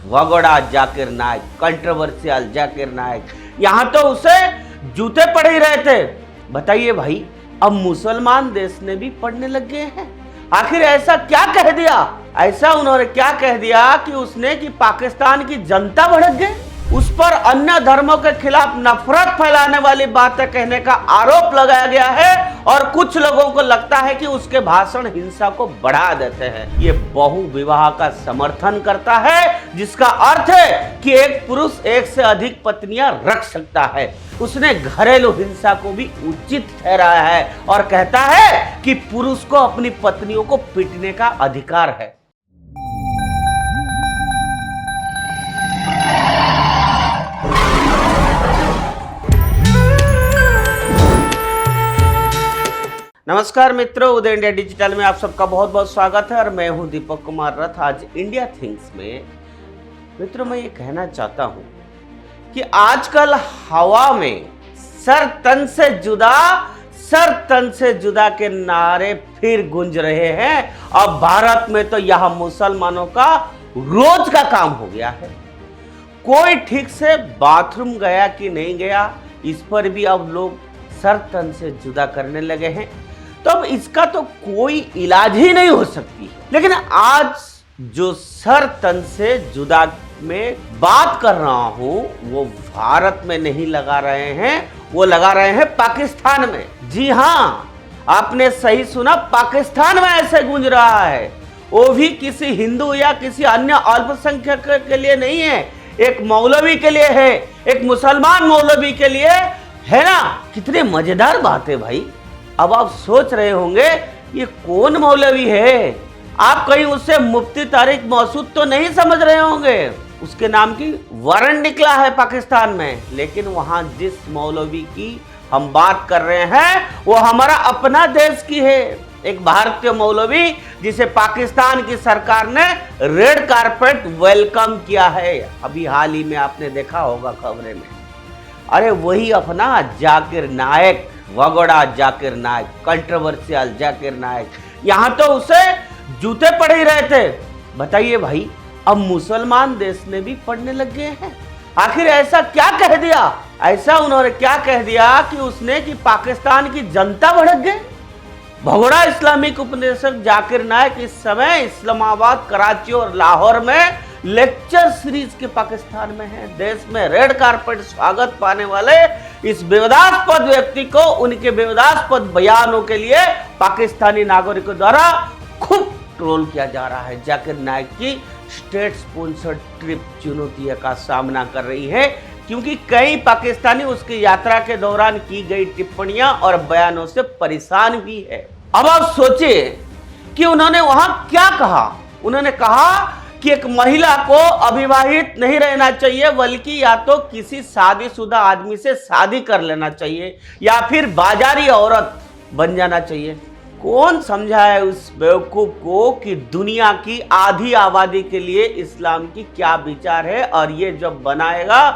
भगोड़ा जाकिर नायक, कंट्रोवर्शियल जाकिर नायक, यहां तो उसे जूते पड़ ही रहे थे। बताइए भाई, अब मुसलमान देश ने भी पढ़ने लग गए हैं। आखिर ऐसा क्या कह दिया, ऐसा उन्होंने क्या कह दिया कि उसने कि पाकिस्तान की जनता भड़क गई, उस पर अन्य धर्मों के खिलाफ नफरत फैलाने वाली बातें कहने का आरोप लगाया गया है और कुछ लोगों को लगता है कि उसके भाषण हिंसा को बढ़ा देते हैं। ये बहु विवाह का समर्थन करता है, जिसका अर्थ है कि एक पुरुष एक से अधिक पत्नियां रख सकता है। उसने घरेलू हिंसा को भी उचित ठहराया है और कहता है कि पुरुष को अपनी पत्नियों को पीटने का अधिकार है। नमस्कार मित्रों, उदय इंडिया डिजिटल में आप सबका बहुत बहुत स्वागत है और मैं हूं दीपक कुमार रथ। आज इंडिया थिंग्स में मित्रों मैं ये कहना चाहता हूं कि आजकल हवा में सर तन से जुदा के नारे फिर गूंज रहे हैं। अब भारत में तो यह मुसलमानों का रोज का काम हो गया है। कोई ठीक से बाथरूम गया कि नहीं गया, इस पर भी अब लोग सर तन से जुदा करने लगे हैं। तो अब इसका तो कोई इलाज ही नहीं हो सकती। लेकिन आज जो सर तन से जुदा में बात कर रहा हूं वो भारत में नहीं लगा रहे हैं, वो लगा रहे हैं पाकिस्तान में। जी हां, आपने सही सुना, पाकिस्तान में ऐसे गूंज रहा है। वो भी किसी हिंदू या किसी अन्य अल्पसंख्यक के लिए नहीं है, एक मौलवी के लिए है, एक मुसलमान मौलवी के लिए है ना। कितने मजेदार बात है भाई। अब आप सोच रहे होंगे ये कौन मौलवी है, आप कहीं उससे मुफ्ती तारिक मसूद तो नहीं समझ रहे होंगे। उसके नाम की वारंट निकला है पाकिस्तान में। लेकिन वहां जिस मौलवी की हम बात कर रहे हैं वो हमारा अपना देश की है, एक भारतीय मौलवी जिसे पाकिस्तान की सरकार ने रेड कारपेट वेलकम किया है। अभी हाल ही में आपने देखा होगा खबरें में। अरे वही अपना जाकिर नायक, भगोड़ा जाकिर नायक, कंट्रोवर्शियल जाकिर नायक, यहां तो उसे जूते पड़ ही रहे थे। बताइए भाई, अब मुसलमान देश ने भी पढ़ने लग गए हैं। आखिर ऐसा क्या कह दिया, ऐसा उन्होंने क्या कह दिया कि उसने कि पाकिस्तान की जनता भड़क गई। भगोड़ा इस्लामिक उपनिदेशक जाकिर नायक इस समय इस्लामाबाद, कराची और लाहौर में लेक्चर सीरीज के पाकिस्तान में है। देश में रेड कारपेट स्वागत पाने वाले इस विवादास्पद व्यक्ति को उनके विवादास्पद बयानों के लिए पाकिस्तानी नागरिकों द्वारा खूब ट्रोल किया जा रहा है। जाकिर नायक की स्टेट स्पॉन्सर्ड ट्रिप चुनौतियों का सामना कर रही है, क्योंकि कई पाकिस्तानी उसकी यात्रा के दौरान की गई टिप्पणियां और बयानों से परेशान भी है। अब आप सोचिए कि उन्होंने वहां क्या कहा। उन्होंने कहा कि एक महिला को अविवाहित नहीं रहना चाहिए, बल्कि या तो किसी शादीशुदा आदमी से शादी कर लेना चाहिए या फिर बाजारी औरत बन जाना चाहिए। कौन समझाए उस बेवकूफ को कि दुनिया की आधी आबादी के लिए इस्लाम की क्या विचार है, और ये जब बनाएगा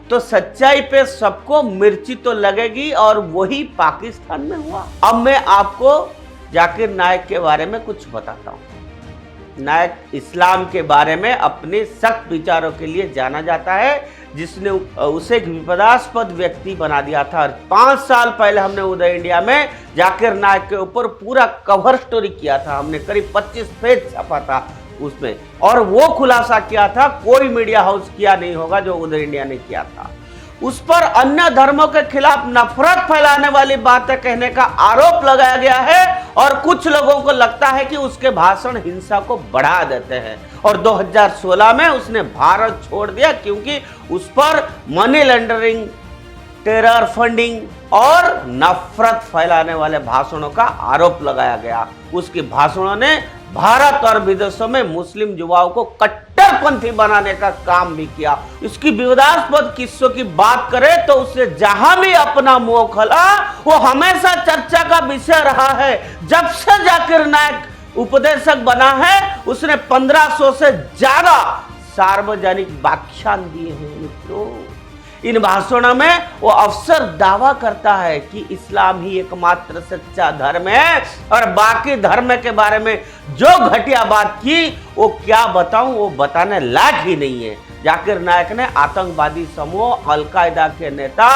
तो सच्चाई पे सबको मिर्ची तो लगेगी। और वही पाकिस्तान में हुआ। अब मैं आपको जाकिर नायक के बारे में कुछ बताता हूं। नायक इस्लाम के बारे में अपने सख्त विचारों के लिए जाना जाता है, जिसने उसे एक विवादास्पद व्यक्ति बना दिया था। 5 साल पहले हमने उदय इंडिया में जाकिर नायक के ऊपर पूरा कवर स्टोरी किया था। हमने करीब 25 पेज छपा था उसमें, और वो खुलासा किया था, कोई मीडिया हाउस किया नहीं होगा जो उदय इंडिया ने किया था। उस पर अन्य धर्मों के खिलाफ नफरत फैलाने वाली बातें कहने का आरोप लगाया गया है और कुछ लोगों को लगता है कि उसके भाषण हिंसा को बढ़ा देते हैं। और 2016 में उसने भारत छोड़ दिया, क्योंकि उस पर मनी लॉन्ड्रिंग, टेरर फंडिंग और नफरत फैलाने वाले भाषणों का आरोप लगाया गया। उसके भाषणों ने भारत और विदेशों में मुस्लिम युवाओं को कट्टरपंथी बनाने का काम भी किया। इसकी विवादास्पद किस्सों की बात करें तो उसने जहां भी अपना मुंह खोला वो हमेशा चर्चा का विषय रहा है। जब से जाकिर नायक उपदेशक बना है उसने 1500 से ज्यादा सार्वजनिक व्याख्यान दिए हैं। मित्रों, इन भाषणों में वो अफसर दावा करता है कि इस्लाम ही एकमात्र सच्चा धर्म है और बाकी धर्म के बारे में जो घटिया बात की वो क्या बताऊं, वो बताने लायक ही नहीं है। जाकिर नायक ने आतंकवादी समूह अल-कायदा के नेता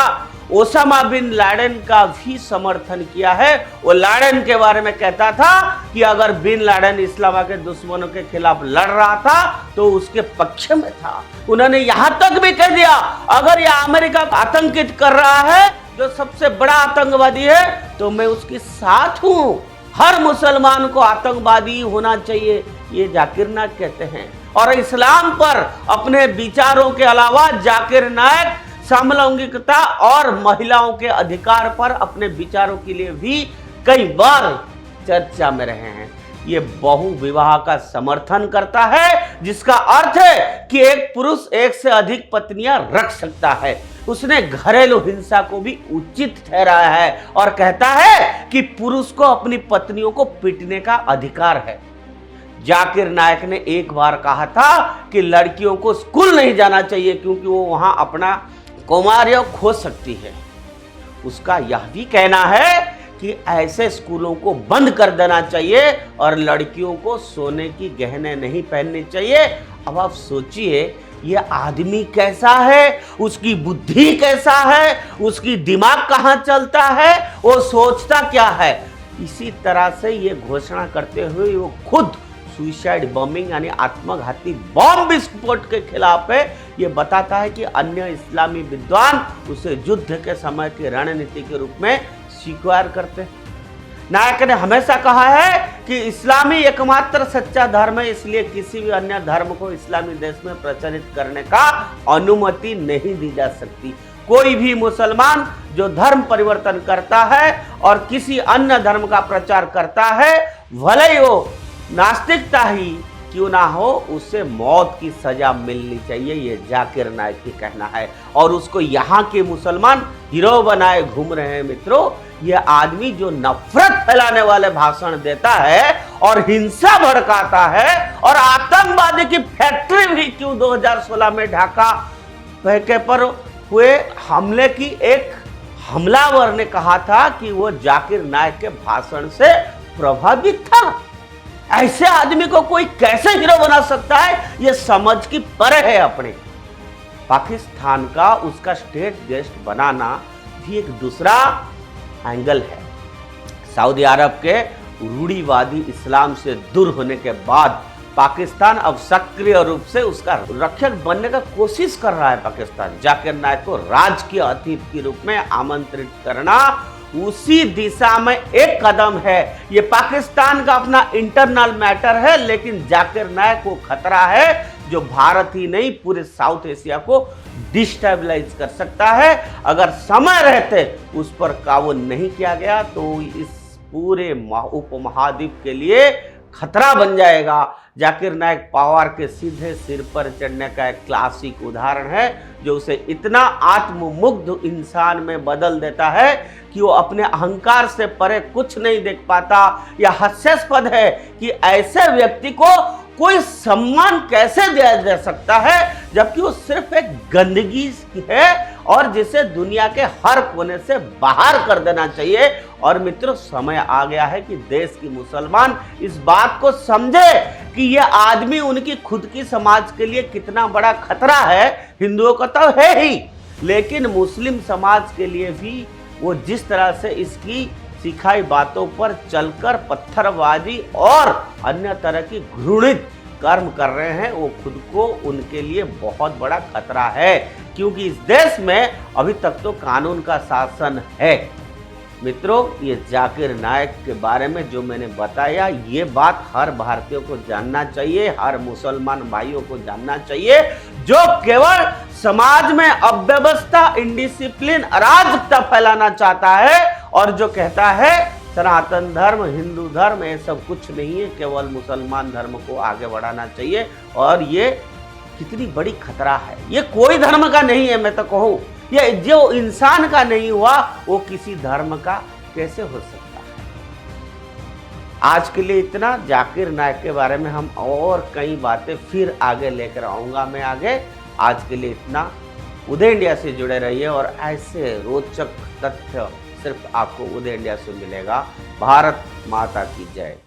ओसामा बिन लादेन का भी समर्थन किया है। वो लादेन के बारे में कहता था कि अगर बिन लादेन इस्लाम के दुश्मनों के खिलाफ लड़ रहा था तो उसके पक्ष में था। उन्होंने यहां तक भी कह दिया अगर यह अमेरिका आतंकित कर रहा है जो सबसे बड़ा आतंकवादी है तो मैं उसके साथ हूं। हर मुसलमान को आतंकवादी होना चाहिए, ये जाकिर नायक कहते हैं। और इस्लाम पर अपने विचारों के अलावा जाकिर नायक समलैंगिकता और महिलाओं के अधिकार पर अपने विचारों के लिए भी कई बार चर्चा में रहे हैं। ये बहु विवाह का समर्थन करता है, जिसका अर्थ है कि एक पुरुष एक से अधिक पत्नियां रख सकता है। उसने घरेलू हिंसा को भी उचित ठहराया है और कहता है कि पुरुष को अपनी पत्नियों को पीटने का अधिकार है। जाकिर नायक ने एक बार कहा था कि लड़कियों को स्कूल नहीं जाना चाहिए क्योंकि वो वहां अपना कौमार्य खो सकती है। उसका यह भी कहना है कि ऐसे स्कूलों को बंद कर देना चाहिए और लड़कियों को सोने की गहने नहीं पहननी चाहिए। अब आप सोचिए ये आदमी कैसा है, उसकी बुद्धि कैसा है, उसकी दिमाग कहाँ चलता है, वो सोचता क्या है। इसी तरह से ये घोषणा करते हुए वो खुद सुसाइड बॉम्बिंग यानी आत्मघाती बॉम्ब विस्फोट के खिलाफ है। ये बताता है कि अन्य इस्लामी विद्वान उसे युद्ध के समय की रणनीति के रूप में स्वीकार करते हैं। नायक ने हमेशा कहा है कि इस्लामी एकमात्र सच्चा धर्म है, इसलिए किसी भी अन्य धर्म को इस्लामी देश में प्रचलित करने का अनुमति नहीं दी जा सकती। कोई भी मुसलमान जो धर्म परिवर्तन करता है और किसी अन्य धर्म का प्रचार करता है, भले ही वो नास्तिकता ही क्यों ना हो, उसे मौत की सजा मिलनी चाहिए। ये जाकिर नायक की कहना है और उसको यहाँ के मुसलमान हीरो बनाए घूम रहे हैं। मित्रों, ये आदमी जो नफरत फैलाने वाले भाषण देता है और हिंसा भड़काता है और आतंकवादी की फैक्ट्री भी क्यों 2016 में ढाका पैके पर हुए हमले की एक हमलावर ने कहा था कि वो जाकिर नायक के भाषण से प्रभावित था। ऐसे आदमी को कोई कैसे हीरो बना सकता है, यह समझ की परे है। अपने पाकिस्तान का उसका स्टेट गेस्ट बनाना भी एक दूसरा एंगल है। सऊदी अरब के रूढ़िवादी इस्लाम से दूर होने के बाद पाकिस्तान अब सक्रिय रूप से उसका रक्षक बनने का कोशिश कर रहा है। पाकिस्तान जाकिर नायक को राजकीय अतिथि के रूप में आमंत्रित करना उसी दिशा में एक कदम है। ये पाकिस्तान का अपना इंटरनल मैटर है, लेकिन जाकिर नायक को खतरा है जो भारत ही नहीं पूरे साउथ एशिया को डिस्टेबलाइज कर सकता है। अगर समय रहते उस पर काबू नहीं किया गया तो इस पूरे उपमहाद्वीप के लिए खतरा बन जाएगा। जाकिर नायक पावर के सीधे सिर पर चढ़ने का एक क्लासिक उदाहरण है जो उसे इतना आत्ममुग्ध इंसान में बदल देता है कि वो अपने अहंकार से परे कुछ नहीं देख पाता। यह हास्यास्पद है कि ऐसे व्यक्ति को कोई सम्मान कैसे दिया जा सकता है जबकि वो सिर्फ एक गंदगी है और जिसे दुनिया के हर कोने से बाहर कर देना चाहिए। और मित्रों, समय आ गया है कि देश की मुसलमान इस बात को समझे कि यह आदमी उनकी खुद की समाज के लिए कितना बड़ा खतरा है। हिंदुओं का तो है ही, लेकिन मुस्लिम समाज के लिए भी वो जिस तरह से इसकी सिखाई बातों पर चलकर पत्थरबाजी और अन्य तरह की घृणित कर्म कर रहे हैं, वो खुद को उनके लिए बहुत बड़ा खतरा है, क्योंकि इस देश में अभी तक तो कानून का शासन है। मित्रों, ये जाकिर नायक के बारे में जो मैंने बताया, ये बात हर भारतीय को जानना चाहिए, हर मुसलमान भाइयों को जानना चाहिए जो केवल समाज में अव्यवस्था, इंडिसिप्लिन, अराजकता फैलाना चाहता है और जो कहता है सनातन धर्म, हिंदू धर्म ये सब कुछ नहीं है, केवल मुसलमान धर्म को आगे बढ़ाना चाहिए। और ये कितनी बड़ी खतरा है। ये कोई धर्म का नहीं है, मैं तो कहूँ ये जो इंसान का नहीं हुआ वो किसी धर्म का कैसे हो सकता है। आज के लिए इतना। जाकिर नायक के बारे में हम और कई बातें फिर आगे लेकर आऊंगा मैं आगे। आज के लिए इतना। उदय इंडिया से जुड़े रहिए और ऐसे रोचक तथ्य सिर्फ आपको उदय इंडिया से मिलेगा। भारत माता की जय।